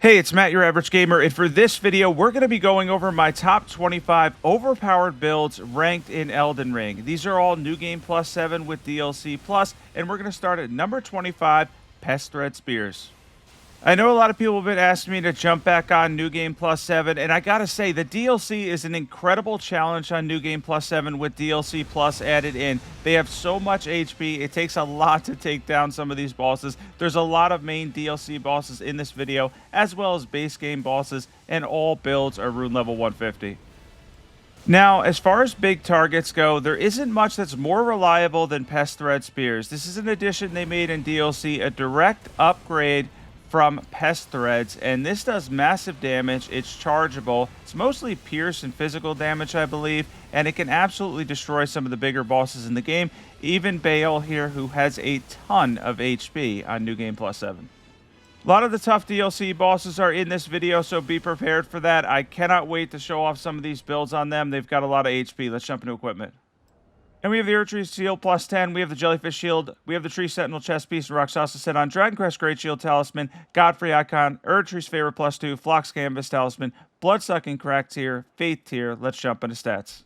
Hey, it's Matt, your average gamer, and for this video, we're going to be going over my top 25 overpowered builds ranked in Elden Ring. These are all New Game Plus 7 with DLC Plus, and we're going to start at number 25, Pest Spears. I know a lot of people have been asking me to jump back on New Game Plus 7, and I gotta say, the DLC is an incredible challenge on New Game Plus 7 with DLC Plus added in. They have so much HP, it takes a lot to take down some of these bosses. There's a lot of main DLC bosses in this video, as well as base game bosses, and all builds are rune level 150. Now, as far as big targets go, there isn't much that's more reliable than Pest Spears. This is an addition they made in DLC, a direct upgrade from Pest Threads, and this does massive damage. It's chargeable. It's mostly pierce and physical damage, I believe, and it can absolutely destroy some of the bigger bosses in the game, even Bayle here, who has a ton of HP on New Game Plus 7. A lot of the tough DLC bosses are in this video, so be prepared for that. I cannot wait to show off some of these builds on them. They've got a lot of HP. Let's jump into equipment. And we have the Tree Shield plus 10, we have the Jellyfish Shield, we have the Tree Sentinel chest piece, and Rakshasa set on Dragon Crest Great Shield Talisman, Godfrey Icon, Tree's Favor plus 2, Phlox Canvas Talisman, Bloodsucking Crack tier, Faith tier. Let's jump into stats.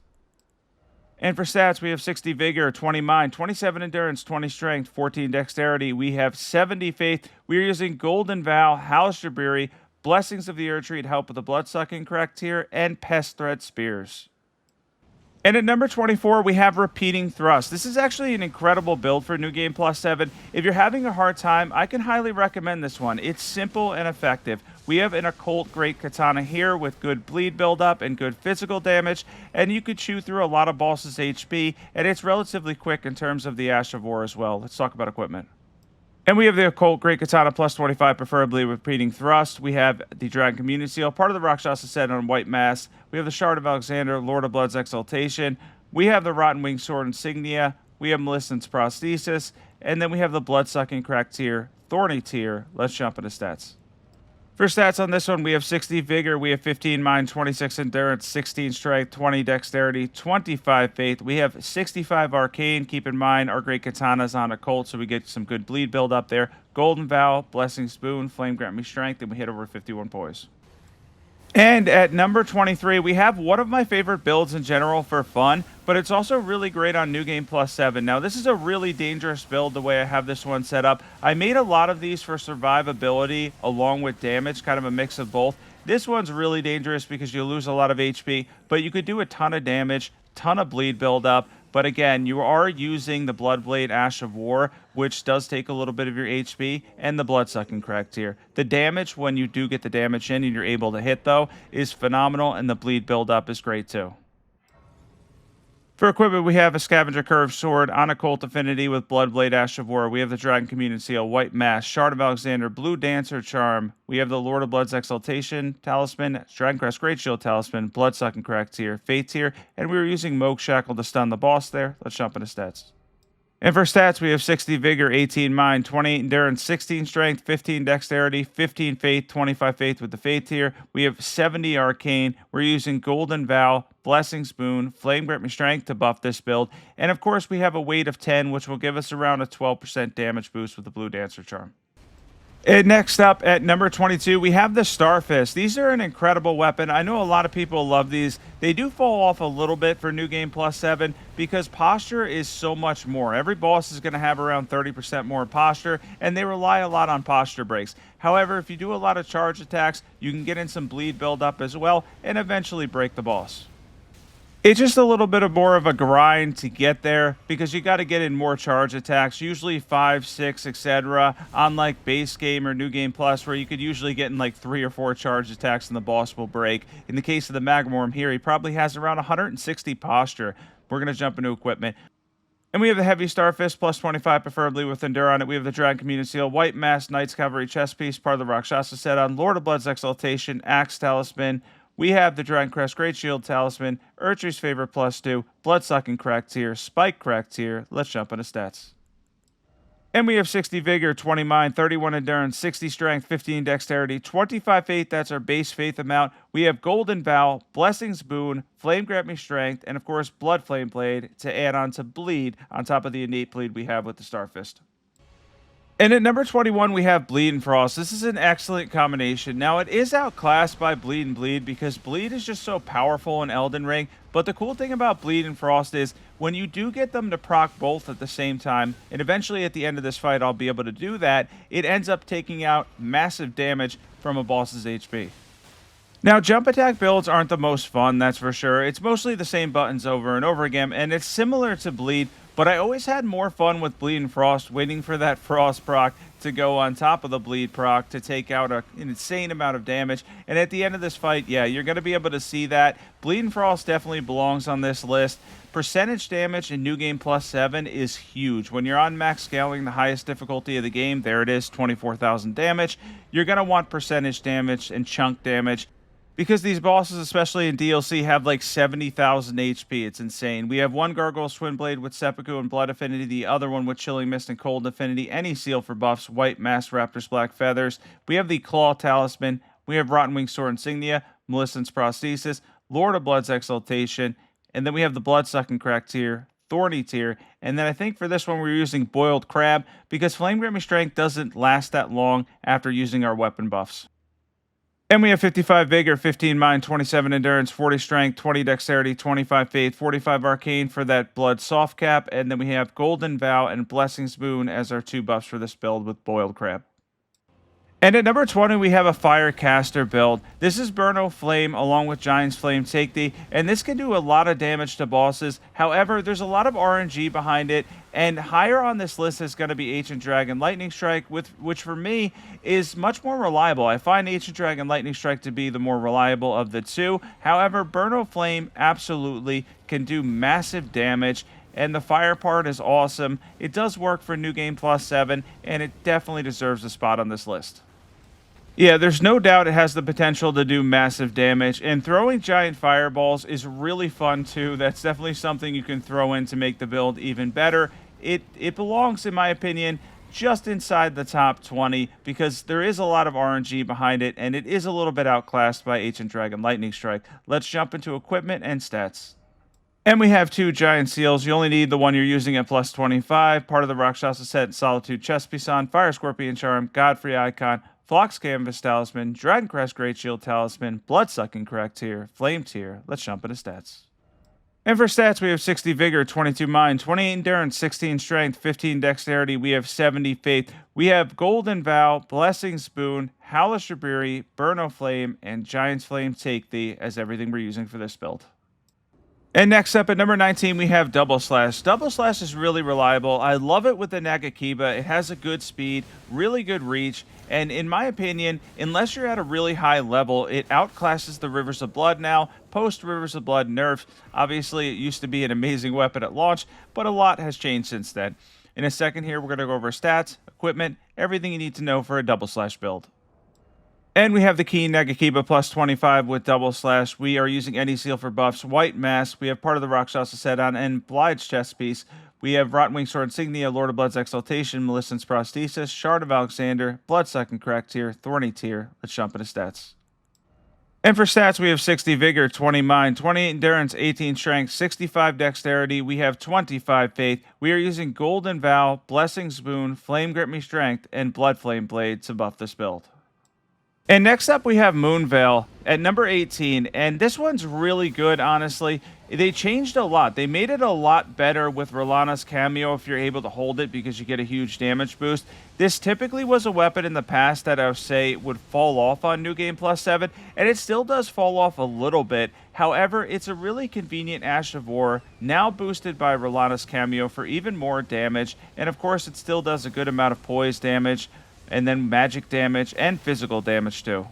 And for stats, we have 60 Vigor, 20 Mind, 27 Endurance, 20 Strength, 14 Dexterity. We have 70 Faith. We are using Golden Vow, House Jabiri, Blessings of the Tree to help with the Bloodsucking Crack tier, and Pest Spears. And at number 24, we have Repeating Thrust. This is actually an incredible build for New Game Plus 7. If you're having a hard time, I can highly recommend this one. It's simple and effective. We have an Occult Great Katana here with good bleed buildup and good physical damage, and you could chew through a lot of bosses' HP, and it's relatively quick in terms of the Ash of War as well. Let's talk about equipment. And we have the Occult Great Katana plus 25, preferably with Repeating Thrust. We have the Dragon Community Seal, part of the Rakshasa set on White Mass. We have the Shard of Alexander, Lord of Blood's Exaltation. We have the Rotten Wing Sword Insignia. We have Millicent's Prosthesis. And then we have the Bloodsucking Crack tier, Thorny tier. Let's jump into stats. For stats on this one, we have 60 Vigor, we have 15 Mind, 26 Endurance, 16 Strength, 20 Dexterity, 25 Faith. We have 65 Arcane. Keep in mind, our Great Katana's on Occult, so we get some good bleed build up there. Golden Vow, Blessing Spoon, Flame Grant Me Strength, and we hit over 51 poise. And at number 23, we have one of my favorite builds in general for fun, but it's also really great on New Game Plus 7. Now, this is a really dangerous build the way I have this one set up. I made a lot of these for survivability along with damage, kind of a mix of both. This one's really dangerous because you lose a lot of HP, but you could do a ton of damage, ton of bleed buildup. But again, you are using the Bloodblade Ash of War, which does take a little bit of your HP, and the Bloodsucking Crack tier. The damage, when you do get the damage in and you're able to hit, though, is phenomenal, and the bleed buildup is great, too. For equipment, we have a Scavenger Curved Sword on Occult Affinity with Bloodblade Ash of War. We have the Dragon Community Seal, White Mass, Shard of Alexander, Blue Dancer Charm. We have the Lord of Blood's Exaltation Talisman, Dragon Crest Great Shield Talisman, Bloodsucking Crack tier, Fate tier, and we were using Moke Shackle to stun the boss there. Let's jump into stats. And for stats, we have 60 Vigor, 18 Mind, 28 Endurance, 16 Strength, 15 Dexterity, 15 Faith, 25 Faith with the Faith tier. We have 70 Arcane. We're using Golden Vow, Blessing Spoon, Flame Grant Me Strength to buff this build. And of course, we have a weight of 10, which will give us around a 12% damage boost with the Blue Dancer Charm. And next up at number 22, we have the Starfist. These are an incredible weapon. I know a lot of people love these. They do fall off a little bit for New Game Plus 7 because posture is so much more. Every boss is going to have around 30% more posture, and they rely a lot on posture breaks. However, if you do a lot of charge attacks, you can get in some bleed buildup as well and eventually break the boss. It's just a little bit more of a grind to get there because you got to get in more charge attacks, usually 5, 6, etc. Unlike base game or New Game Plus, where you could usually get in like 3 or 4 charge attacks and the boss will break. In the case of the Magmorm here, he probably has around 160 posture. We're going to jump into equipment. And we have the Heavy Starfist, plus 25, preferably with Endure on it. We have the Dragon Community Seal, White Mask, Knight's Cavalry chest piece, part of the Rakshasa set on, Lord of Blood's Exaltation, Axe Talisman. We have the Dragon Crest Great Shield Talisman, Tree's Favor plus 2, Bloodsucking Crack tier, Spike Crack tier. Let's jump into stats. And we have 60 Vigor, 20 Mind, 31 Endurance, 60 Strength, 15 Dexterity, 25 Faith, that's our base Faith amount. We have Golden Vow, Blessings Boon, Flame Grant Me Strength, and of course Blood Flame Blade to add on to Bleed on top of the innate bleed we have with the Starfist. And at number 21, we have Bleed and Frost. This is an excellent combination. Now, it is outclassed by Bleed and Bleed because Bleed is just so powerful in Elden Ring. But the cool thing about Bleed and Frost is when you do get them to proc both at the same time, and eventually at the end of this fight I'll be able to do that, it ends up taking out massive damage from a boss's HP. Now, jump attack builds aren't the most fun, that's for sure. It's mostly the same buttons over and over again, and it's similar to Bleed, but I always had more fun with Bleed and Frost, waiting for that Frost proc to go on top of the Bleed proc to take out an insane amount of damage. And at the end of this fight, yeah, you're going to be able to see that. Bleed and Frost definitely belongs on this list. Percentage damage in New Game Plus 7 is huge. When you're on max scaling, the highest difficulty of the game, there it is, 24,000 damage. You're going to want percentage damage and chunk damage, because these bosses, especially in DLC, have like 70,000 HP. It's insane. We have one Gargoyle Twinblade with Seppuku and Blood Affinity, the other one with Chilling Mist and Cold Affinity, any seal for buffs, White Masked Raptor's Black Feathers. We have the Claw Talisman. We have Rotten Wing Sword Insignia, Maleficent's Prosthesis, Lord of Blood's Exaltation, and then we have the Bloodsucking Crack tier, Thorny tier, and then I think for this one we're using Boiled Crab because Flame Grimmy Strength doesn't last that long after using our weapon buffs. And we have 55 Vigor, 15 Mind, 27 Endurance, 40 Strength, 20 Dexterity, 25 Faith, 45 Arcane for that Blood Soft Cap, and then we have Golden Vow and Blessing's Boon as our 2 buffs for this build with Boiled Crab. And at number 20, we have a Firecaster build. This is Burno Flame along with Giant's Flame Take Thee, and this can do a lot of damage to bosses. However, there's a lot of RNG behind it, and higher on this list is going to be Ancient Dragon Lightning Strike, which for me is much more reliable. I find Ancient Dragon Lightning Strike to be the more reliable of the two. However, Burno Flame absolutely can do massive damage, and the fire part is awesome. It does work for New Game Plus 7, and it definitely deserves a spot on this list. Yeah, there's no doubt it has the potential to do massive damage, and throwing giant fireballs is really fun too. That's definitely something you can throw in to make the build even better. It belongs, in my opinion, just inside the top 20 because there is a lot of RNG behind it, and it is a little bit outclassed by Ancient Dragon Lightning Strike. Let's jump into equipment and stats. And we have 2 giant seals. You only need the one you're using at plus 25. Part of the Rakshasa set, Solitude Chest Piece on, Fire Scorpion Charm, Godfrey Icon, Phlox Canvas Talisman, Dragon Crest Great Shield Talisman, Bloodsucking Correct tier, Flame tier. Let's jump into stats. And for stats, we have 60 Vigor, 22 Mind, 28 Endurance, 16 Strength, 15 Dexterity. We have 70 Faith. We have Golden Vow, Blessing's Boon, Howlish Jabiri, Burno Flame, and Giant's Flame Take Thee as everything we're using for this build. And next up at number 19, we have Double Slash. Double Slash is really reliable. I love it with the Nagakiba. It has a good speed, really good reach, and in my opinion, unless you're at a really high level, it outclasses the Rivers of Blood now. Post Rivers of Blood nerf, obviously it used to be an amazing weapon at launch, but a lot has changed since then. In a second here, we're going to go over stats, equipment, everything you need to know for a Double Slash build. And we have the Keen Nagakiba plus 25 with Double Slash. We are using any seal for buffs. White Mask. We have part of the Rakshasa set on and Bligh's Chest Piece. We have Rotten Wing Sword Insignia, Lord of Blood's Exaltation, Maleficent's Prosthesis, Shard of Alexander, Bloodsucking Crack tier, Thorny tier. Let's jump into stats. And for stats, we have 60 Vigor, 20 Mind, 28 Endurance, 18 Strength, 65 Dexterity. We have 25 Faith. We are using Golden Vow, Blessing's Boon, Flame Grip Me Strength, and Blood Flame Blade to buff this build. And next up, we have Moonveil at number 18, and this one's really good, honestly. They changed a lot. They made it a lot better with Rellana's cameo if you're able to hold it because you get a huge damage boost. This typically was a weapon in the past that I would say would fall off on New Game Plus 7, and it still does fall off a little bit. However, it's a really convenient Ash of War, now boosted by Rellana's cameo for even more damage, and of course it still does a good amount of poise damage, and then magic damage and physical damage too.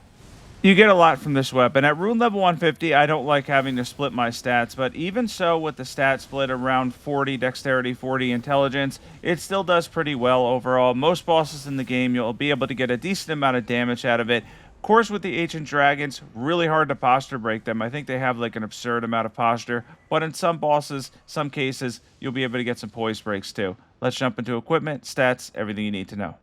You get a lot from this weapon. At rune level 150, I don't like having to split my stats, but even so, with the stat split around 40 dexterity, 40 intelligence, it still does pretty well overall. Most bosses in the game, you'll be able to get a decent amount of damage out of it. Of course, with the ancient dragons, really hard to posture break them. I think they have like an absurd amount of posture, but in some bosses, some cases, you'll be able to get some poise breaks too. Let's jump into equipment, stats, everything you need to know.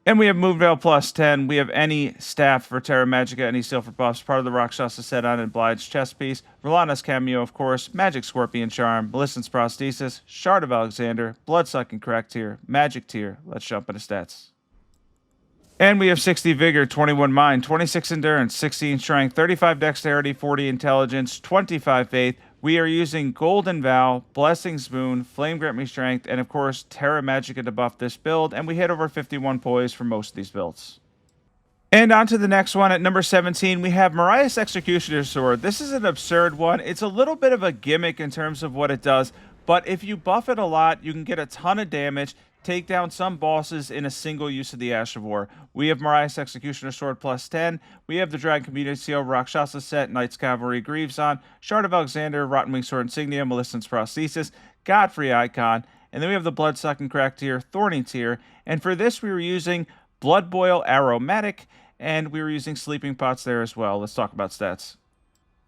And we have Moonveil plus 10. We have any staff for Terra Magica, any silver buffs, part of the Rakshasa set on Obliged chest piece, Rellana's cameo, of course, Magic Scorpion Charm, Melissan's Prosthesis, Shard of Alexander, Bloodsucking Correct Tier, Magic Tier. Let's jump into stats. And we have 60 Vigor, 21 Mind, 26 Endurance, 16 Strength, 35 Dexterity, 40 Intelligence, 25 Faith. We are using Golden Vow, Blessing's Boon, Flame Grant Me Strength, and of course Terra Magica to buff this build, and we hit over 51 poise for most of these builds. And on to the next one. At number 17, we have Marais Executioner's Sword. This is an absurd one. It's a little bit of a gimmick in terms of what it does, but if you buff it a lot, you can get a ton of damage, take down some bosses in a single use of the Ash of War. We have Marais Executioner Sword plus 10. We have the Dragon Community Seal, Rakshasa set, Knight's Cavalry Greaves on, Shard of Alexander, Rotten Wing Sword Insignia, Melissan's Prosthesis, Godfrey Icon, and then we have the Bloodsucking Crack tier, Thorny tier, and for this we were using Blood Boil Aromatic, and we were using Sleeping Pots there as well. Let's talk about stats.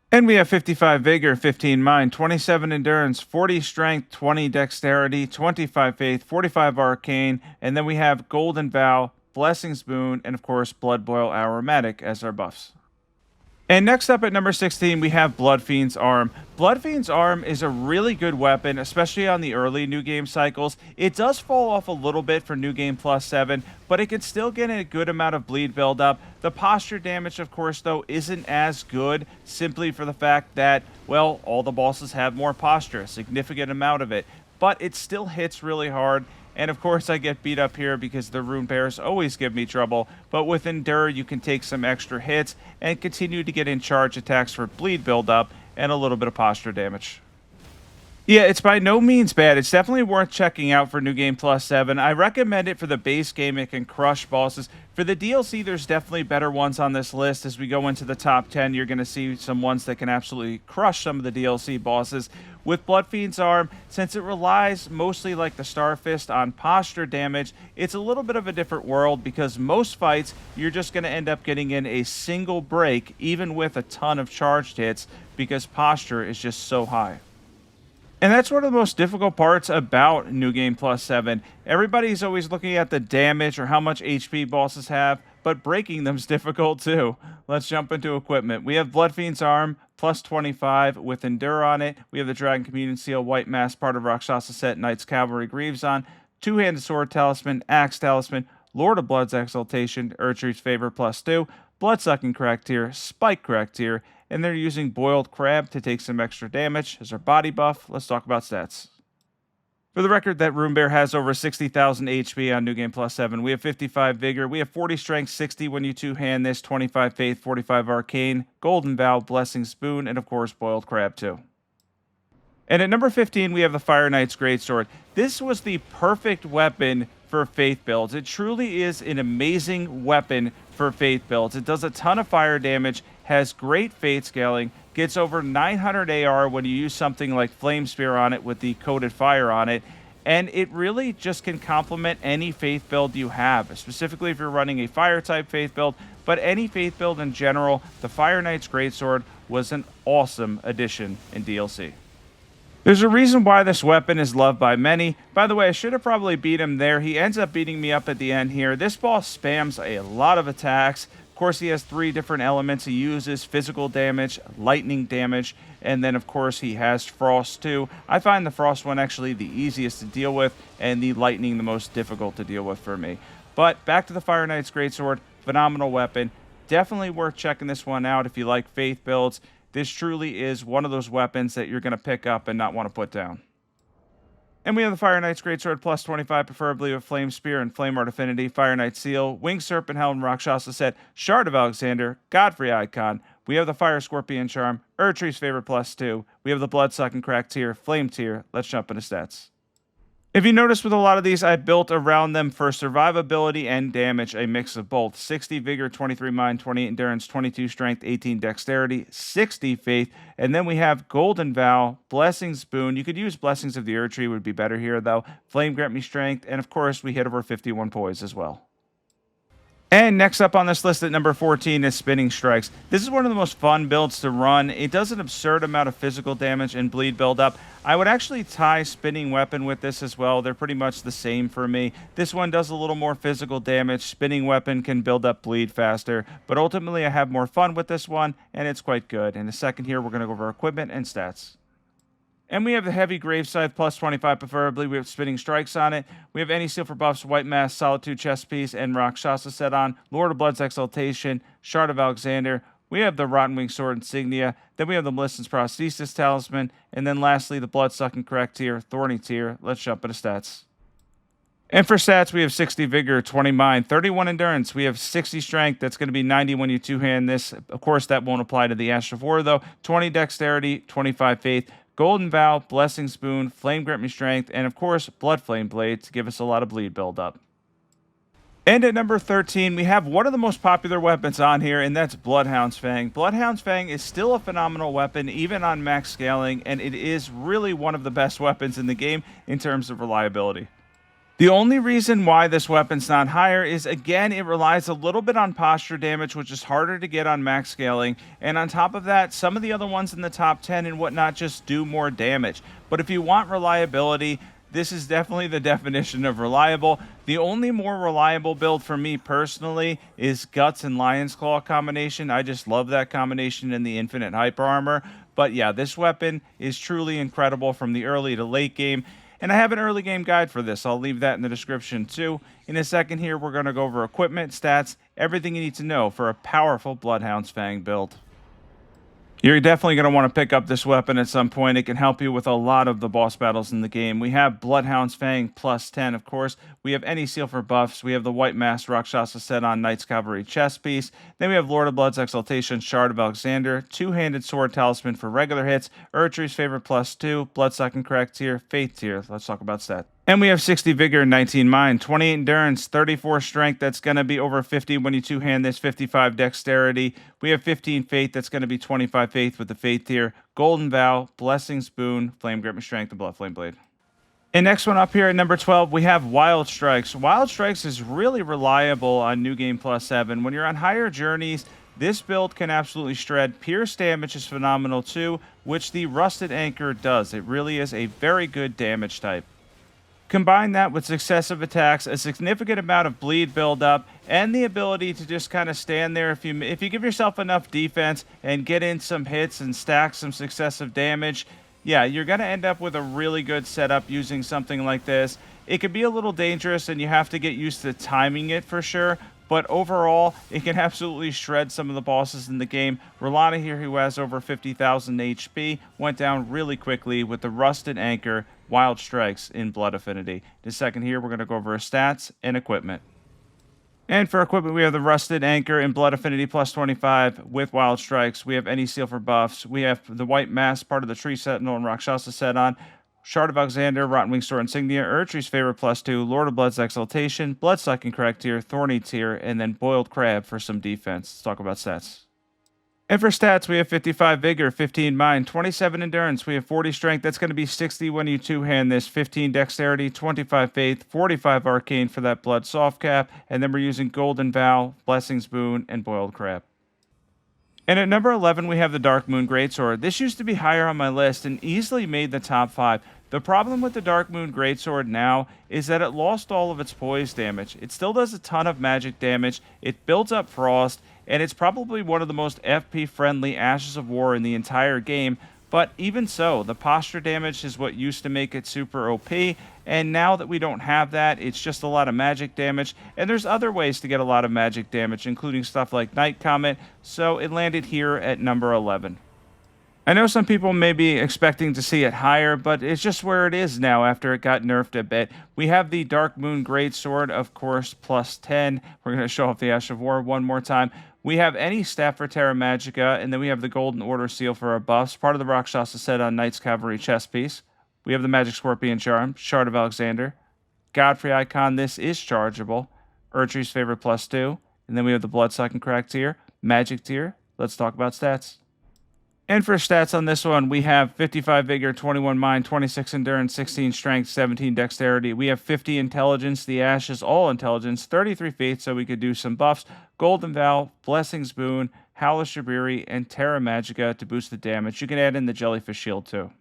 And we have 55 Vigor, 15 Mind, 27 Endurance, 40 Strength, 20 Dexterity, 25 Faith, 45 Arcane, and then we have Golden Vow, Blessing's Boon, and of course Blood Boil Aromatic as our buffs. And next up at number 16, we have Bloodfiend's Arm. Bloodfiend's Arm is a really good weapon, especially on the early New Game cycles. It does fall off a little bit for New Game plus 7, but it can still get a good amount of bleed buildup. The posture damage, of course, though, isn't as good, simply for the fact that, well, all the bosses have more posture, a significant amount of it. But it still hits really hard. And of course I get beat up here because the Rune Bears always give me trouble, but with Endure you can take some extra hits and continue to get in charge attacks for bleed buildup and a little bit of posture damage. Yeah, it's by no means bad. It's definitely worth checking out for New Game Plus 7. I recommend it for the base game. It can crush bosses. For the DLC, there's definitely better ones on this list. As we go into the top 10, you're going to see some ones that can absolutely crush some of the DLC bosses. With Bloodfiend's Arm, since it relies mostly like the Starfist on posture damage, it's a little bit of a different world because most fights, you're just going to end up getting in a single break, even with a ton of charged hits, because posture is just so high. And that's one of the most difficult parts about New Game Plus 7. Everybody's always looking at the damage or how much HP bosses have, but breaking them's difficult too. Let's jump into equipment. We have Bloodfiend's Arm, plus 25 with Endure on it. We have the Dragon Communion Seal, White Mask, part of Rakshasa set, Knight's Cavalry Greaves on, Two-Handed Sword Talisman, Axe Talisman, Lord of Blood's Exaltation, Erdtree's Favor plus 2, Bloodsucking Correct tier, Spike Correct tier, and they're using Boiled Crab to take some extra damage as our body buff. Let's talk about stats. For the record, that Rune Bear has over 60,000 HP on New Game Plus 7. We have 55 Vigor. We have 40 Strength, 60 when you two-hand this, 25 Faith, 45 Arcane, Golden Vow, Blessing Spoon, and of course, Boiled Crab too. And at number 15, we have the Fire Knight's Greatsword. This was the perfect weapon for Faith builds. It truly is an amazing weapon for Faith builds. It does a ton of fire damage, has great Faith scaling, gets over 900 AR when you use something like Flame Spear on it with the Coated Fire on it, and it really just can complement any Faith build you have, specifically if you're running a Fire-type Faith build, but any Faith build in general, the Fire Knight's Greatsword was an awesome addition in DLC. There's a reason why this weapon is loved by many. By the way, I should have probably beat him there. He ends up beating me up at the end here. This boss spams a lot of attacks. Of course, he has 3 different elements he uses: physical damage, lightning damage, and then of course he has frost too. I find the frost one actually the easiest to deal with, and the lightning the most difficult to deal with for me. But back to the Fire Knight's Greatsword, phenomenal weapon. Definitely worth checking this one out if you like Faith builds. This truly is one of those weapons that you're going to pick up and not want to put down. And we have the Fire Knight's Greatsword plus 25, preferably with Flame Spear and Flame Art Affinity, Fire Knight Seal, Winged Serpent Helm, Rakshasa set, Shard of Alexander, Godfrey Icon. We have the Fire Scorpion Charm, Erdtree's Favor plus 2. We have the Bloodsucking Crack tier, Flame tier. Let's jump into stats. If you notice with a lot of these, I built around them for survivability and damage, a mix of both. 60 Vigor, 23 Mind, 28 Endurance, 22 Strength, 18 Dexterity, 60 Faith, and then we have Golden Vow, Blessing's Boon. You could use Blessings of the Erdtree, would be better here though. Flame Grant Me Strength, and of course we hit over 51 poise as well. And next up on this list at number 14 is Spinning Strikes. This is one of the most fun builds to run. It does an absurd amount of physical damage and bleed buildup. I would actually tie Spinning Weapon with this as well. They're pretty much the same for me. This one does a little more physical damage. Spinning Weapon can build up bleed faster, but ultimately I have more fun with this one, and it's quite good. In a second here, we're going to go over equipment and stats. And we have the Heavy Grave Scythe, plus 25 preferably. We have Spinning Strikes on it. We have any seal for buffs, White Mask, Solitude Chest Piece, and Rakshasa set on. Lord of Blood's Exaltation, Shard of Alexander. We have the Rotten Wing Sword Insignia. Then we have the Melissa's Prosthesis Talisman. And then lastly, the Blood-Sucking Correct Tier, Thorny Tier. Let's jump into stats. And for stats, we have 60 Vigor, 20 Mind, 31 Endurance. We have 60 Strength. That's going to be 90 when you two-hand this. Of course, that won't apply to the Ash of War, though. 20 Dexterity, 25 Faith. Golden Vow, Blessing Spoon, Flame Grant Me Strength, and of course, Bloodflame Blade to give us a lot of bleed buildup. And at number 13, we have one of the most popular weapons on here, and that's Bloodhound's Fang. Bloodhound's Fang is still a phenomenal weapon, even on max scaling, and it is really one of the best weapons in the game in terms of reliability. The only reason why this weapon's not higher is, again, it relies a little bit on posture damage, which is harder to get on max scaling. And on top of that, some of the other ones in the top 10 and whatnot just do more damage. But if you want reliability, this is definitely the definition of reliable. The only more reliable build for me personally is Guts and Lion's Claw combination. I just love that combination in the Infinite Hyper Armor. But yeah, this weapon is truly incredible from the early to late game. And I have an early game guide for this. I'll leave that in the description too. In a second here, we're going to go over equipment, stats, everything you need to know for a powerful Bloodhound's Fang build. You're definitely going to want to pick up this weapon at some point. It can help you with a lot of the boss battles in the game. We have Bloodhound's Fang plus 10, of course. We have any seal for buffs. We have the White Mask Rakshasa set on Knight's Cavalry chest piece. Then we have Lord of Blood's Exaltation, Shard of Alexander, Two-Handed Sword Talisman for regular hits, Erdtree's Favorite plus 2, Blood-Sucking Correct Tier, Faith Tier. Let's talk about stats. And we have 60 Vigor, 19 Mind, 28 Endurance, 34 Strength. That's going to be over 50 when you two-hand this, 55 Dexterity. We have 15 Faith. That's going to be 25 Faith with the Faith Tier. Golden Vow, Blessing Spoon, Flame Grip Me Strength, and Bloodflame Blade. And next one up here at number 12, we have Wild Strikes. Wild Strikes is really reliable on New Game Plus 7. When you're on higher journeys, this build can absolutely shred. Pierce damage is phenomenal too, which the Rusted Anchor does. It really is a very good damage type. Combine that with successive attacks, a significant amount of bleed buildup, and the ability to just kind of stand there if you give yourself enough defense and get in some hits and stack some successive damage. Yeah, you're going to end up with a really good setup using something like this. It can be a little dangerous and you have to get used to timing it for sure, but overall, it can absolutely shred some of the bosses in the game. Rellana here, who has over 50,000 HP, went down really quickly with the Rusted Anchor, Wild Strikes in Blood Affinity. In a second here, we're going to go over stats and equipment. And for equipment, we have the Rusted Anchor in Blood Affinity plus 25 with Wild Strikes. We have any seal for buffs. We have the White Mask, part of the Tree Sentinel and Rakshasa set on. Shard of Alexander, Rotten Wing Sword Insignia, Erdtree's Favorite plus 2, Lord of Blood's Exaltation, Blood-Sucking Correct Tier, Thorny Tier, and then Boiled Crab for some defense. Let's talk about stats. And for stats, we have 55 Vigor, 15 Mind, 27 Endurance, we have 40 Strength. That's going to be 60 when you two-hand this, 15 Dexterity, 25 Faith, 45 Arcane for that Blood Soft Cap, and then we're using Golden Vow, Blessing Spoon, and Boiled Crab. And at number 11, we have the Darkmoon Greatsword. This used to be higher on my list and easily made the top 5. The problem with the Darkmoon Greatsword now is that it lost all of its poise damage. It still does a ton of magic damage, it builds up frost, and it's probably one of the most FP-friendly Ashes of War in the entire game, but even so, the posture damage is what used to make it super OP, and now that we don't have that, it's just a lot of magic damage, and there's other ways to get a lot of magic damage, including stuff like Night Comet, so it landed here at number 11. I know some people may be expecting to see it higher, but it's just where it is now after it got nerfed a bit. We have the Darkmoon Greatsword, of course, plus 10. We're going to show off the Ash of War one more time. We have any Staff for Terra Magica, and then we have the Golden Order Seal for our buffs, part of the Rakshasa set on Knight's Cavalry chest piece. We have the Magic Scorpion Charm, Shard of Alexander. Godfrey Icon, this is chargeable. Erdtree's Favorite plus 2. And then we have the Blood-Sucking Correct Tier, Magic Tier. Let's talk about stats. And for stats on this one, we have 55 Vigor, 21 Mind, 26 Endurance, 16 Strength, 17 Dexterity. We have 50 Intelligence. The Ash is all Intelligence, 33 Faith, so we could do some buffs. Golden Vow, Blessing's Boon, Howl of Shabiri, and Terra Magica to boost the damage. You can add in the Jellyfish Shield too.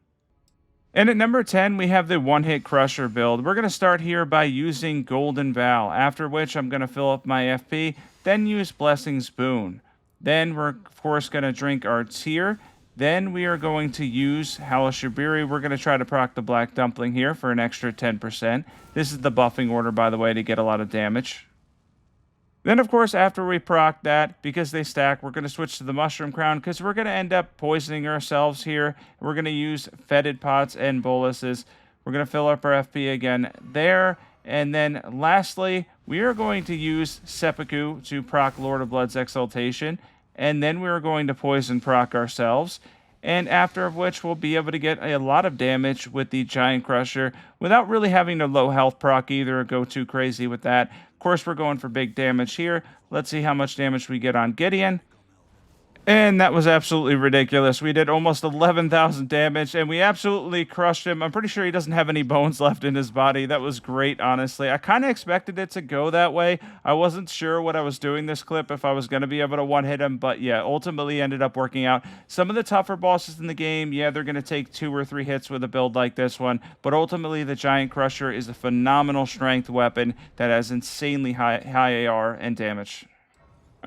And at number 10, we have the one-hit Crusher build. We're going to start here by using Golden Vow, after which I'm going to fill up my FP, then use Blessing's Boon. Then we're, of course, going to drink our Tear. Then we are going to use Howl of Shabiri. We're going to try to proc the Black Dumpling here for an extra 10%. This is the buffing order, by the way, to get a lot of damage. Then, of course, after we proc that, because they stack, we're going to switch to the Mushroom Crown because we're going to end up poisoning ourselves here. We're going to use Fetid Pots and Boluses. We're going to fill up our FP again there. And then, lastly, we are going to use Seppuku to proc Lord of Blood's Exaltation. And then we're going to poison proc ourselves. And after of which we'll be able to get a lot of damage with the Giant Crusher without really having to low health proc either or go too crazy with that. Of course, we're going for big damage here. Let's see how much damage we get on Gideon. And that was absolutely ridiculous. We did almost 11,000 damage, and we absolutely crushed him. I'm pretty sure he doesn't have any bones left in his body. That was great, honestly. I kind of expected it to go that way. I wasn't sure what I was doing this clip, if I was going to be able to one-hit him, but yeah, ultimately ended up working out. Some of the tougher bosses in the game, yeah, they're going to take 2 or 3 hits with a build like this one, but ultimately the Giant Crusher is a phenomenal strength weapon that has insanely high AR and damage.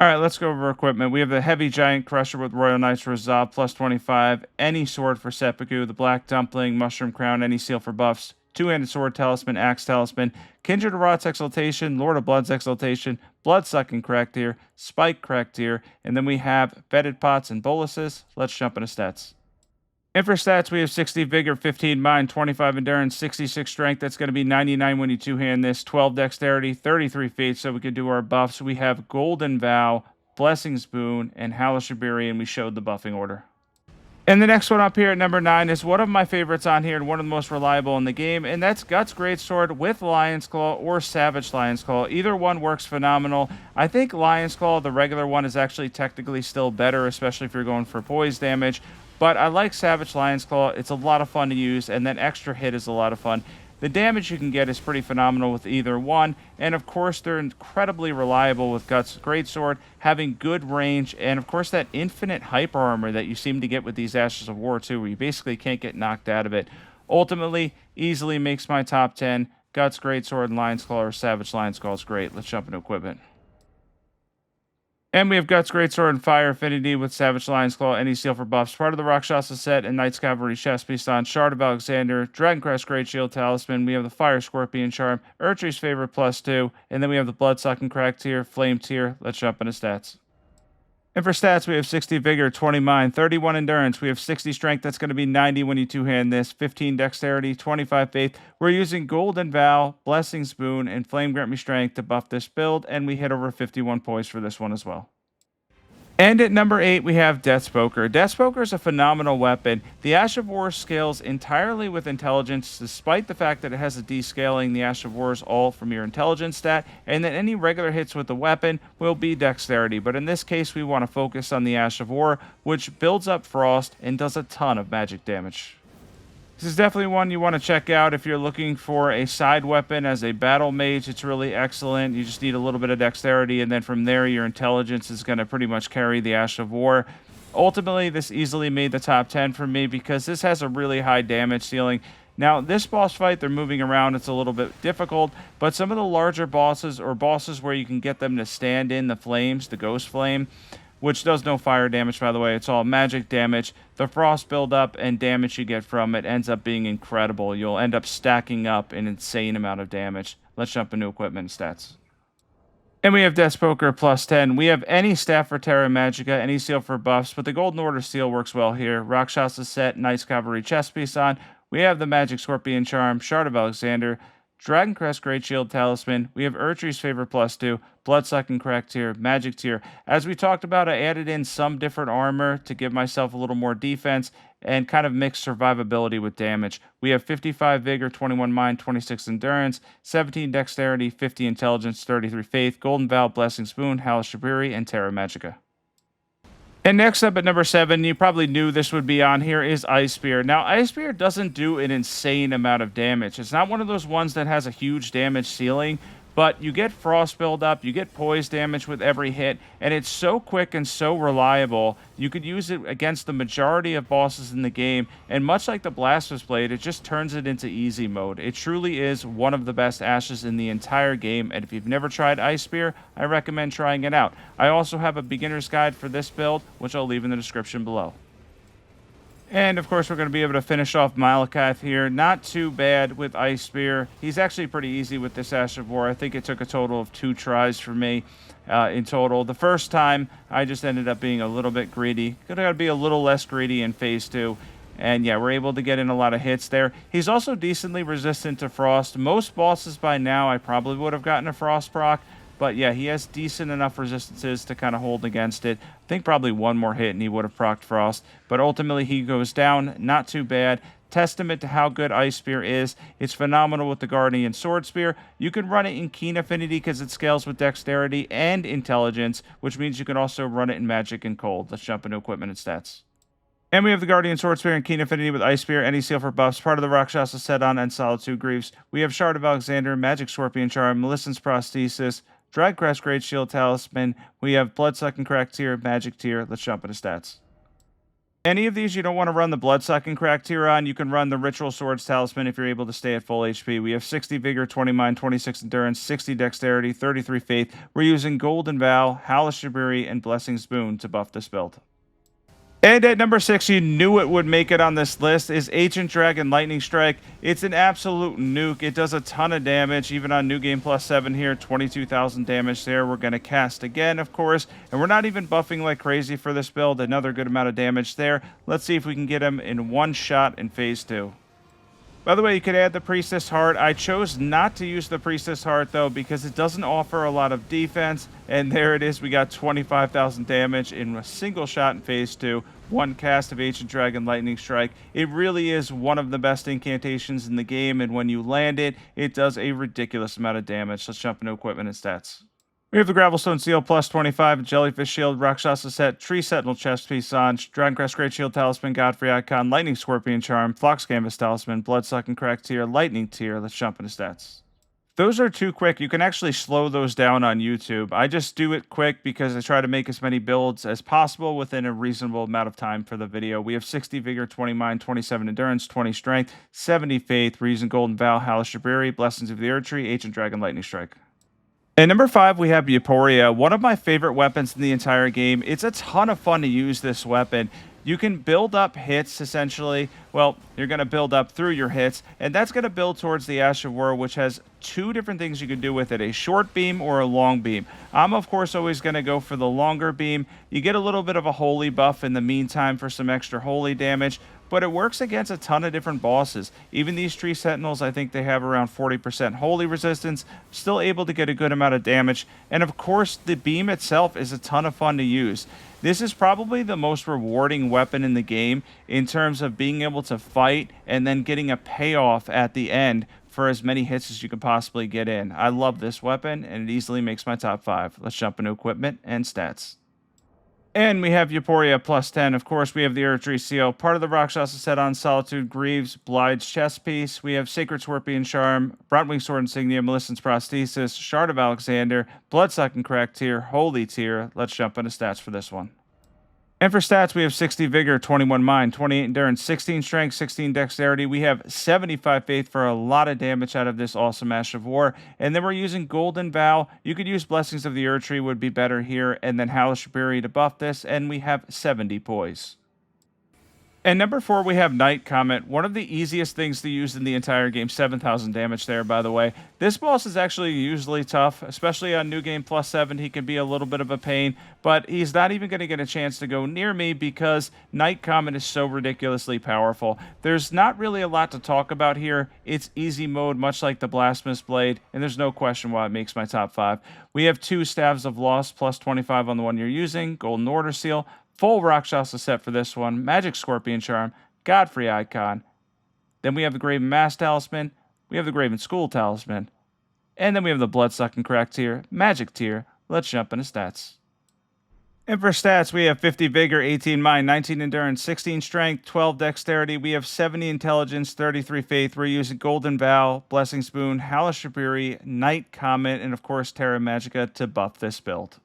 All right, let's go over equipment. We have the Heavy Giant Crusher with Royal Knight's Resolve, plus 25. Any sword for Seppuku, the Black Dumpling, Mushroom Crown, any seal for buffs. Two-handed sword talisman, axe talisman, Kindred of Rot's Exaltation, Lord of Blood's Exaltation, Blood-Sucking Crack Tear, Spike Crack Tear, and then we have Fetid Pots and Boluses. Let's jump into stats. And for stats, we have 60 Vigor, 15 Mind, 25 Endurance, 66 Strength. That's going to be 99 when you two-hand this, 12 Dexterity, 33 Faith, so we could do our buffs. We have Golden Vow, Blessing's Boon, and Howl of Shabiri, and we showed the buffing order. And the next one up here at number 9 is one of my favorites on here and one of the most reliable in the game, and that's Guts Greatsword with Lion's Claw or Savage Lion's Claw. Either one works phenomenal. I think Lion's Claw, the regular one, is actually technically still better, especially if you're going for poise damage. But I like Savage Lion's Claw. It's a lot of fun to use, and then extra hit is a lot of fun. The damage you can get is pretty phenomenal with either one, and of course they're incredibly reliable with Guts Greatsword, having good range, and of course that infinite hyper armor that you seem to get with these Ashes of War too, where you basically can't get knocked out of it. Ultimately, easily makes my top 10. Guts Greatsword and Lion's Claw or Savage Lion's Claw is great. Let's jump into equipment. And we have Guts Greatsword and Fire Affinity with Savage Lion's Claw, any seal for buffs. Part of the Rakshasa set and Knight's Cavalry chest piece on Shard of Alexander, Dragon Crest Great Shield Talisman. We have the Fire Scorpion Charm, Urtry's Favorite +2, and then we have the Blood-Sucking Crack Tier, Flame Tier. Let's jump into stats. And for stats, we have 60 Vigor, 20 Mind, 31 Endurance. We have 60 Strength. That's going to be 90 when you two-hand this. 15 Dexterity, 25 Faith. We're using Golden Vow, Blessing's Boon, and Flame Grant Me Strength to buff this build, and we hit over 51 poise for this one as well. And at number 8, we have Deathspoker. Deathspoker is a phenomenal weapon. The Ash of War scales entirely with intelligence, despite the fact that it has a descaling. The Ash of War is all from your intelligence stat, and then any regular hits with the weapon will be dexterity. But in this case, we want to focus on the Ash of War, which builds up frost and does a ton of magic damage. This is definitely one you want to check out if you're looking for a side weapon as a battle mage. It's really excellent. You just need a little bit of dexterity, and then from there, your intelligence is going to pretty much carry the Ash of War. Ultimately, this easily made the top 10 for me because this has a really high damage ceiling. Now, this boss fight, they're moving around. It's a little bit difficult, but some of the larger bosses or bosses where you can get them to stand in the flames, the Ghost Flame, which does no fire damage, by the way. It's all magic damage. The frost buildup and damage you get from it ends up being incredible. You'll end up stacking up an insane amount of damage. Let's jump into equipment and stats. And we have Deathspoker +10. We have any staff for Terra Magica, any seal for buffs, but the Golden Order seal works well here. Rakshasa set, Knight's Cavalry chest piece on. We have the Magic Scorpion Charm, Shard of Alexander, Dragon Crest Great Shield Talisman. We have Urtry's Favorite +2, Blood-Sucking Crack Tier, Magic Tier. As we talked about, I added in some different armor to give myself a little more defense and kind of mix survivability with damage. We have 55 Vigor, 21 Mind, 26 Endurance, 17 Dexterity, 50 Intelligence, 33 Faith, Golden Vow, Blessing's Boon, Howl of Shabiri, and Terra Magica. And next up at number 7, you probably knew this would be on here, is Ice Spear. Now, Ice Spear doesn't do an insane amount of damage. It's not one of those ones that has a huge damage ceiling, but you get frost buildup, you get poise damage with every hit, and it's so quick and so reliable. You could use it against the majority of bosses in the game, and much like the Blasphemous Blade, it just turns it into easy mode. It truly is one of the best ashes in the entire game, and if you've never tried Ice Spear, I recommend trying it out. I also have a beginner's guide for this build, which I'll leave in the description below. And, of course, we're going to be able to finish off Malakath here. Not too bad with Ice Spear. He's actually pretty easy with this Ash of War. I think it took a total of 2 tries for me in total. The first time, I just ended up being a little bit greedy. Could have be a little less greedy in Phase 2. And, yeah, we're able to get in a lot of hits there. He's also decently resistant to Frost. Most bosses by now, I probably would have gotten a Frost proc. But, yeah, he has decent enough resistances to kind of hold against it. I think probably one more hit and he would have procced Frost. But ultimately, he goes down. Not too bad. Testament to how good Ice Spear is. It's phenomenal with the Guardian Sword Spear. You can run it in Keen Affinity because it scales with Dexterity and Intelligence, which means you can also run it in Magic and Cold. Let's jump into equipment and stats. And we have the Guardian Sword Spear and Keen Affinity with Ice Spear, any seal for buffs, part of the Rakshasa Sedan and Solitude Greaves. We have Shard of Alexander, Magic Scorpion Charm, Millicent's Prosthesis, Dragcrest Great Shield Talisman. We have Bloodsucking Crack Tier, Magic Tier. Let's jump into stats. Any of these you don't want to run the Bloodsucking Crack Tier on, you can run the Ritual Swords Talisman if you're able to stay at full HP. We have 60 Vigor, 20 Mind, 26 Endurance, 60 Dexterity, 33 Faith. We're using Golden Vow, Halash Shabiri, and Blessing's Boon to buff this build. And at number 6, you knew it would make it on this list, is Ancient Dragon Lightning Strike. It's an absolute nuke. It does a ton of damage, even on New Game Plus 7 here, 22,000 damage there. We're going to cast again, of course, and we're not even buffing like crazy for this build. Another good amount of damage there. Let's see if we can get him in one shot in Phase 2. By the way, you could add the Priestess Heart. I chose not to use the Priestess Heart, though, because it doesn't offer a lot of defense. And there it is. We got 25,000 damage in a single shot in Phase 2. One cast of Ancient Dragon Lightning Strike. It really is one of the best incantations in the game. And when you land it, it does a ridiculous amount of damage. Let's jump into equipment and stats. We have the Gravelstone Seal plus 25, Jellyfish Shield, Rakshasa Set, Tree Sentinel Chest Piece on, Dragoncrest Great Shield Talisman, Godfrey Icon, Lightning Scorpion Charm, Phlox Canvas Talisman, Bloodsucking Crack Tier, Lightning Tier. Let's jump into stats. Those are too quick. You can actually slow those down on YouTube. I just do it quick because I try to make as many builds as possible within a reasonable amount of time for the video. We have 60 Vigor, 20 Mind, 27 Endurance, 20 Strength, 70 Faith. We're using Golden Vow, Halash Shabiri, Blessings of the Earth Tree, Ancient Dragon Lightning Strike. At number 5, we have Euporia, one of my favorite weapons in the entire game. It's a ton of fun to use this weapon. You can build up hits, essentially. Well, you're going to build up through your hits, and that's going to build towards the Ash of War, which has 2 different things you can do with it, a short beam or a long beam. I'm, of course, always going to go for the longer beam. You get a little bit of a holy buff in the meantime for some extra holy damage, but it works against a ton of different bosses. Even these Tree Sentinels, I think they have around 40% holy resistance, still able to get a good amount of damage. And of course, the beam itself is a ton of fun to use. This is probably the most rewarding weapon in the game in terms of being able to fight and then getting a payoff at the end for as many hits as you can possibly get in. I love this weapon, and it easily makes my top 5. Let's jump into equipment and stats. And we have Euporia plus 10. Of course, we have the Earth Tree Seal, part of the Rakshasa Set on Solitude Greaves, Blide's Chest Piece. We have Sacred Scorpion Charm, Brontwing Sword Insignia, Millicent's Prosthesis, Shard of Alexander, Bloodsucking Crack Tier, Holy Tier. Let's jump into stats for this one. And for stats, we have 60 Vigor, 21 Mind, 28 Endurance, 16 Strength, 16 Dexterity. We have 75 Faith for a lot of damage out of this awesome Ash of War. And then we're using Golden Vow. You could use Blessings of the Earth Tree would be better here. And then Halash Shabiri to buff this. And we have 70 Poise. And number 4, we have Night Comet, one of the easiest things to use in the entire game. 7,000 damage there, by the way. This boss is actually usually tough, especially on New Game Plus 7. He can be a little bit of a pain, but he's not even going to get a chance to go near me because Night Comet is so ridiculously powerful. There's not really a lot to talk about here. It's easy mode, much like the Blasphemous Blade, and there's no question why it makes my top 5. We have 2 Staves of Loss, plus 25 on the one you're using, Golden Order Seal, full Rakshasa Set for this one, Magic Scorpion Charm, Godfrey Icon. Then we have the Graven Mask Talisman, we have the Graven Skull Talisman, and then we have the Bloodsucking Crack Tier, Magic Tier. Let's jump into stats. And for stats, we have 50 Vigor, 18 Mind, 19 Endurance, 16 Strength, 12 Dexterity. We have 70 Intelligence, 33 Faith. We're using Golden Vow, Blessing Spoon, Hellish Fury, Night Comet, and of course Terra Magica to buff this build.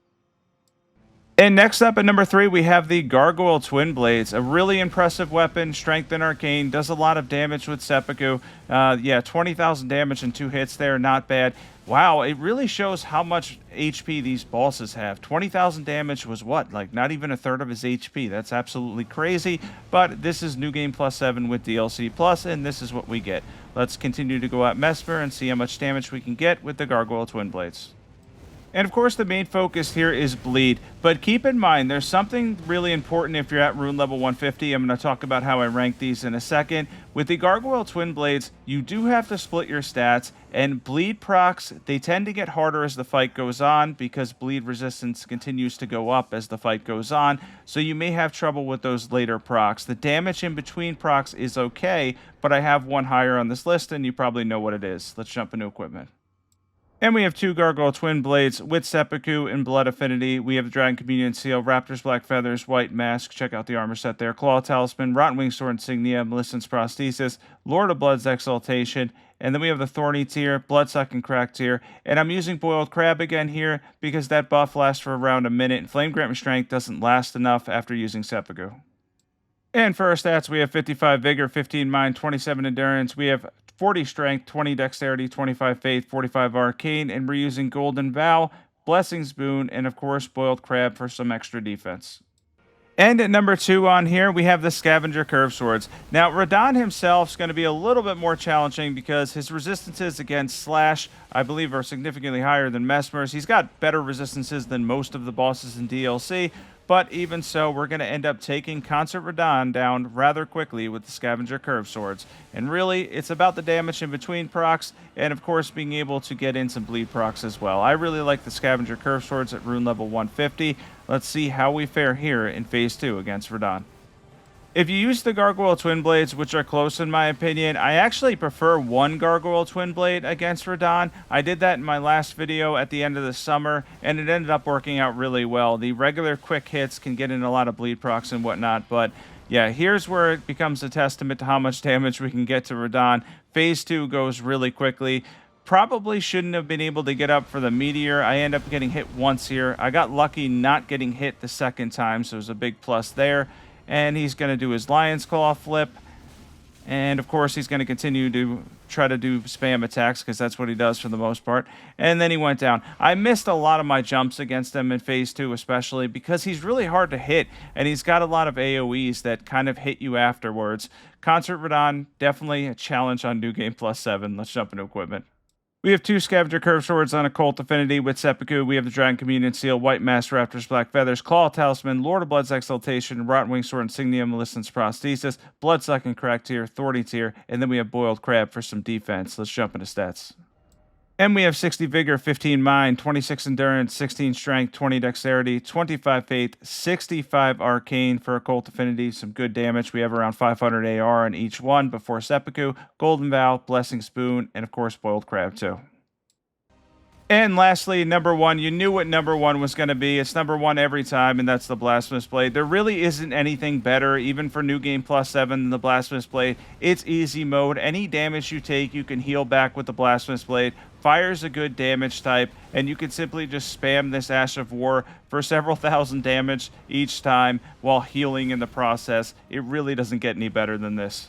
And next up at number 3, we have the Gargoyle Twinblades, a really impressive weapon, strength and arcane, does a lot of damage with seppuku. Yeah, 20,000 damage in 2 hits there, not bad. Wow, it really shows how much HP these bosses have. 20,000 damage was what? Like not even a third of his HP. That's absolutely crazy, but this is New Game Plus 7 with DLC Plus, and this is what we get. Let's continue to go at Mesmer and see how much damage we can get with the Gargoyle Twinblades. And of course, the main focus here is bleed, but keep in mind, there's something really important if you're at rune level 150. I'm going to talk about how I rank these in a second. With the Gargoyle Twinblades, you do have to split your stats, and bleed procs, they tend to get harder as the fight goes on because bleed resistance continues to go up as the fight goes on, so you may have trouble with those later procs. The damage in between procs is okay, but I have one higher on this list, and you probably know what it is. Let's jump into equipment. And we have 2 Gargoyle Twinblades with Seppuku and Blood Affinity. We have the Dragon Communion Seal, Raptor's Black Feathers, White Mask. Check out the armor set there. Claw Talisman, Rotten Wing Sword Insignia, Millicent's Prosthesis, Lord of Blood's Exaltation. And then we have the Thorny tier, Bloodsuck and Crack tier. And I'm using Boiled Crab again here because that buff lasts for around a minute. And Flame Grant Strength doesn't last enough after using Seppuku. And for our stats, we have 55 Vigor, 15 Mind, 27 Endurance. We have 40 Strength, 20 Dexterity, 25 Faith, 45 Arcane, and we're using Golden Vow, Blessing Spoon, and of course Boiled Crab for some extra defense. And at number 2 on here, we have the Scavenger Curved Swords. Now, Radahn himself is going to be a little bit more challenging because his resistances against Slash, I believe, are significantly higher than Mesmer's. He's got better resistances than most of the bosses in DLC, but even so, we're going to end up taking Concert Radahn down rather quickly with the Scavenger Curved Swords. And really, it's about the damage in between procs, and of course, being able to get in some bleed procs as well. I really like the Scavenger Curved Swords at rune level 150. Let's see how we fare here in Phase 2 against Radahn. If you use the Gargoyle Twinblades, which are close in my opinion, I actually prefer one Gargoyle Twinblade against Radahn. I did that in my last video at the end of the summer, and it ended up working out really well. The regular quick hits can get in a lot of bleed procs and whatnot, but yeah, here's where it becomes a testament to how much damage we can get to Radahn. Phase 2 goes really quickly. Probably shouldn't have been able to get up for the Meteor. I end up getting hit once here. I got lucky not getting hit the second time, so it was a big plus there. And he's going to do his Lion's Claw flip. And, of course, he's going to continue to try to do spam attacks because that's what he does for the most part. And then he went down. I missed a lot of my jumps against him in Phase 2 especially because he's really hard to hit. And he's got a lot of AoEs that kind of hit you afterwards. Concert Radahn, definitely a challenge on New Game Plus 7. Let's jump into equipment. We have 2 Scavenger Curved Swords on Occult Affinity with Seppuku. We have the Dragon Communion Seal, White Mask, Raptor's Black Feathers, Claw Talisman, Lord of Blood's Exaltation, Rotten Wing Sword Insignia, Millicent's Prosthesis, Bloodsuck and Crack tier, Thorny tier, and then we have Boiled Crab for some defense. Let's jump into stats. And we have 60 Vigor, 15 Mind, 26 Endurance, 16 Strength, 20 Dexterity, 25 Faith, 65 Arcane for Occult Affinity. Some good damage. We have around 500 AR on each one before Seppuku, Golden Vow, Blessing Spoon, and of course Boiled Crab too. And lastly, number 1, you knew what number 1 was going to be. It's number 1 every time, and that's the Blasphemous Blade. There really isn't anything better, even for New Game Plus 7, than the Blasphemous Blade. It's easy mode. Any damage you take, you can heal back with the Blasphemous Blade. Fire's a good damage type, and you can simply just spam this Ash of War for several thousand damage each time while healing in the process. It really doesn't get any better than this.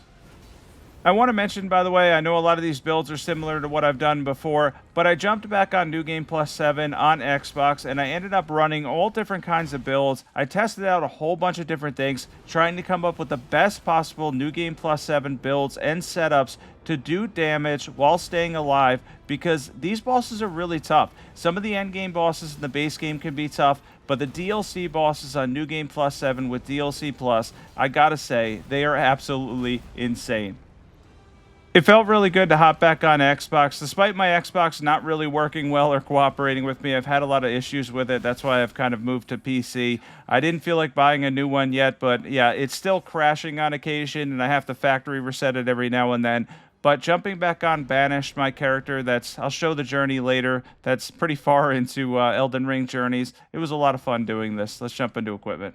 I want to mention, by the way, I know a lot of these builds are similar to what I've done before, but I jumped back on New Game Plus 7 on Xbox, and I ended up running all different kinds of builds. I tested out a whole bunch of different things, trying to come up with the best possible New Game Plus 7 builds and setups to do damage while staying alive, because these bosses are really tough. Some of the endgame bosses in the base game can be tough, but the DLC bosses on New Game Plus 7 with DLC Plus, I gotta say, they are absolutely insane. It felt really good to hop back on Xbox. Despite my Xbox not really working well or cooperating with me, I've had a lot of issues with it. That's why I've kind of moved to PC. I didn't feel like buying a new one yet, but yeah, it's still crashing on occasion, and I have to factory reset it every now and then. But jumping back on Banished, my character I'll show the journey later, that's pretty far into Elden Ring journeys. It was a lot of fun doing this. Let's jump into equipment.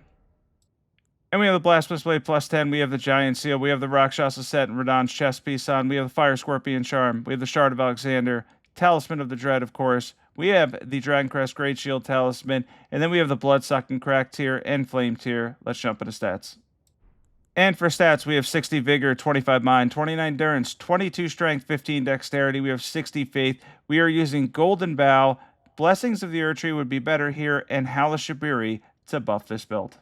And we have the Blasphemous Blade +10, we have the Giant Seal, we have the Rakshasa set and Radahn's chest piece on, we have the Fire Scorpion Charm, we have the Shard of Alexander, Talisman of the Dread, of course, we have the Dragon Crest Great Shield Talisman, and then we have the Bloodsucking Crack tier and Flame tier. Let's jump into stats. And for stats, we have 60 Vigor, 25 Mind, 29 Endurance, 22 Strength, 15 Dexterity. We have 60 Faith. We are using Golden Bough. Blessings of the Erdtree would be better here, and Howl of Shibiri to buff this build.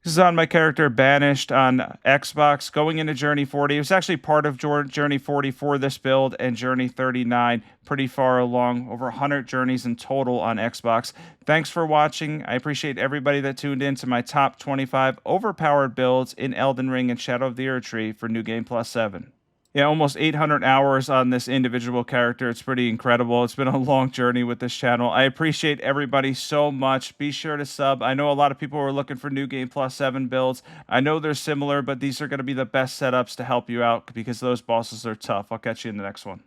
This is on my character Banished on Xbox, going into Journey 40. It was actually part of Journey 40 for this build, and Journey 39 pretty far along, over 100 journeys in total on Xbox. Thanks for watching. I appreciate everybody that tuned in to my top 25 overpowered builds in Elden Ring and Shadow of the Erdtree for New Game Plus 7. Yeah, almost 800 hours on this individual character. It's pretty incredible. It's been a long journey with this channel. I appreciate everybody so much. Be sure to sub. I know a lot of people are looking for New Game Plus 7 builds. I know they're similar, but these are going to be the best setups to help you out because those bosses are tough. I'll catch you in the next one.